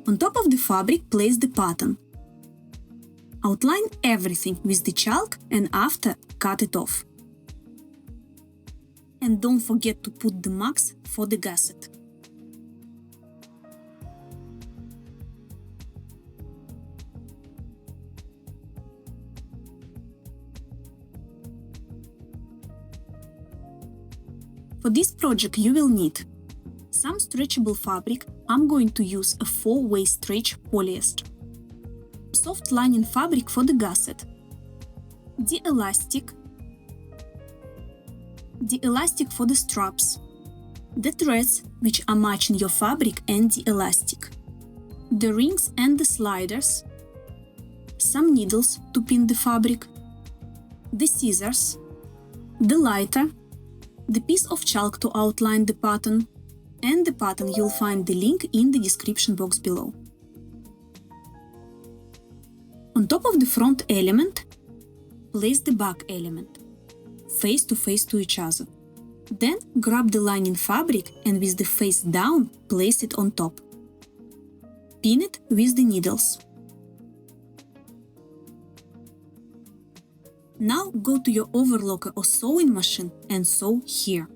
On top of the fabric, place the pattern. Outline everything with the chalk and after cut it off. And don't forget to put the marks for the gusset. For this project you will need some stretchable fabric. I'm going to use a 4-way stretch polyester. Soft lining fabric for the gusset. The elastic for the straps. The threads which are matching your fabric and the elastic. The rings and the sliders. Some needles to pin the fabric. The scissors. The lighter. The piece of chalk to outline the pattern, and the pattern you'll find the link in the description box below. On top of the front element, place the back element, face to each other. Then grab the lining fabric and with the face down, place it on top. Pin it with the needles. Now go to your overlocker or sewing machine and sew here.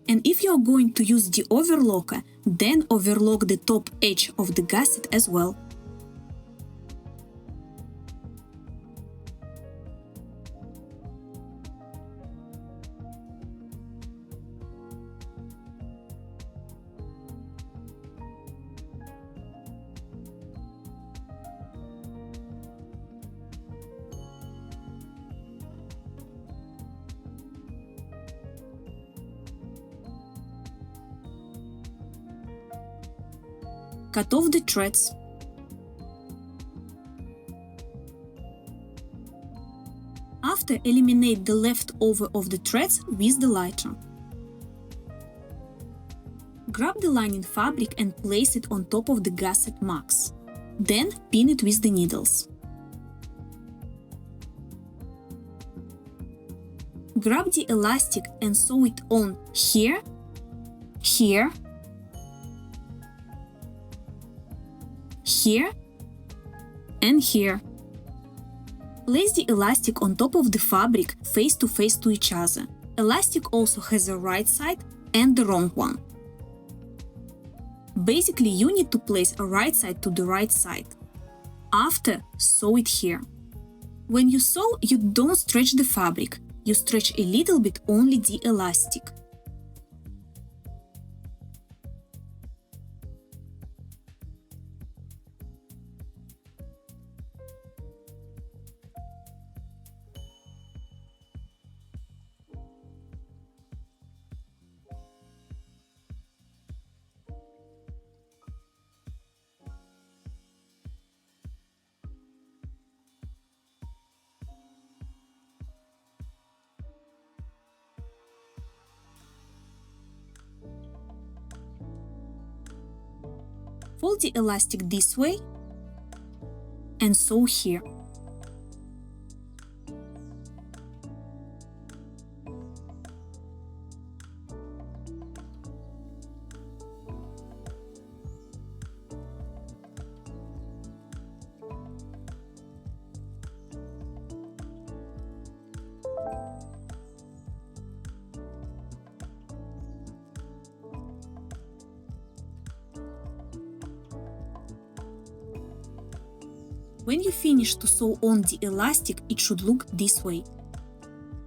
And if you are going to use the overlocker, then overlock the top edge of the gusset as well. Cut off the threads. After, eliminate the leftover of the threads with the lighter. Grab the lining fabric and place it on top of the gusset marks. Then pin it with the needles. Grab the elastic and sew it on here, here, here and here. Place the elastic on top of the fabric face to each other. Elastic also has a right side and the wrong one. Basically, you need to place a right side to the right side. After, sew it here. When you sew, you don't stretch the fabric. You stretch a little bit only the elastic. Fold the elastic this way and sew here. When you finish to sew on the elastic, it should look this way.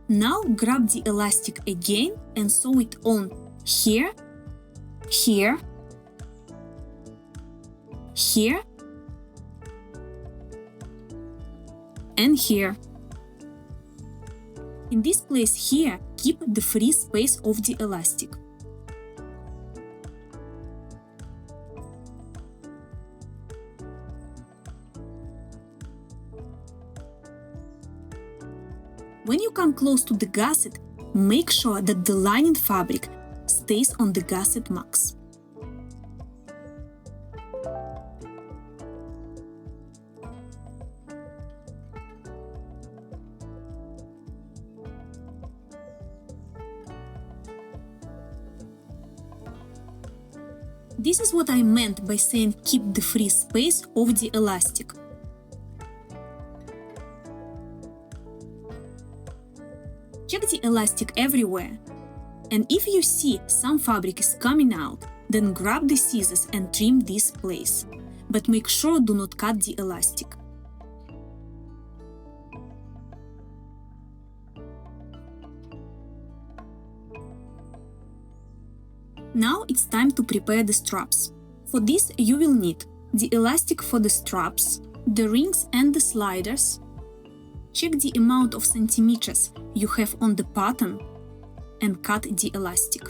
Now grab the elastic again and sew it on here, here, here, and here. In this place here, keep the free space of the elastic. When you come close to the gusset, make sure that the lining fabric stays on the gusset marks. This is what I meant by saying keep the free space of the elastic. Check the elastic everywhere. And if you see some fabric is coming out, then grab the scissors and trim this place. But make sure do not cut the elastic. Now it's time to prepare the straps. For this you will need the elastic for the straps, the rings and the sliders. Check the amount of centimeters you have on the pattern and cut the elastic.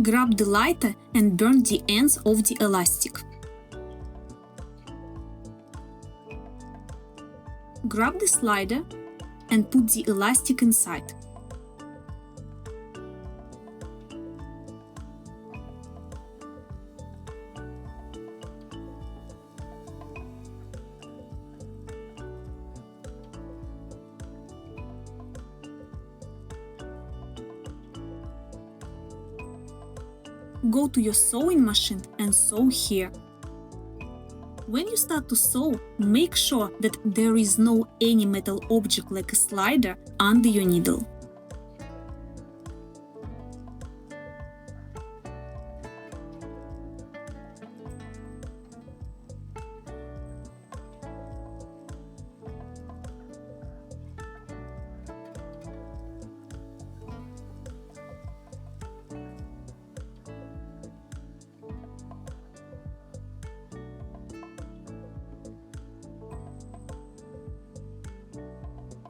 Grab the lighter and burn the ends of the elastic. Grab the slider and put the elastic inside. Go to your sewing machine and sew here. When you start to sew, make sure that there is no any metal object like a slider under your needle.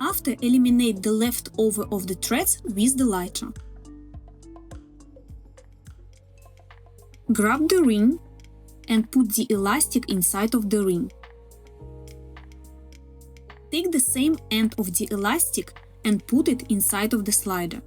After, eliminate the leftover of the threads with the lighter. Grab the ring and put the elastic inside of the ring. Take the same end of the elastic and put it inside of the slider.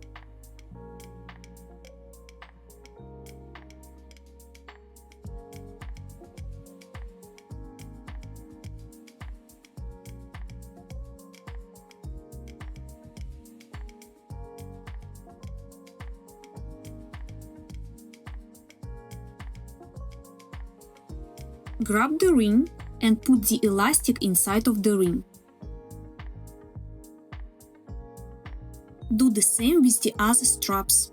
Grab the ring and put the elastic inside of the ring. Do the same with the other straps.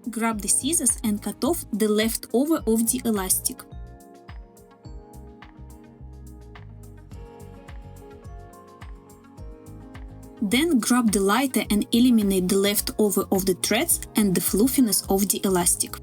Grab the scissors and cut off the leftover of the elastic. Then grab the lighter and eliminate the leftover of the threads and the fluffiness of the elastic.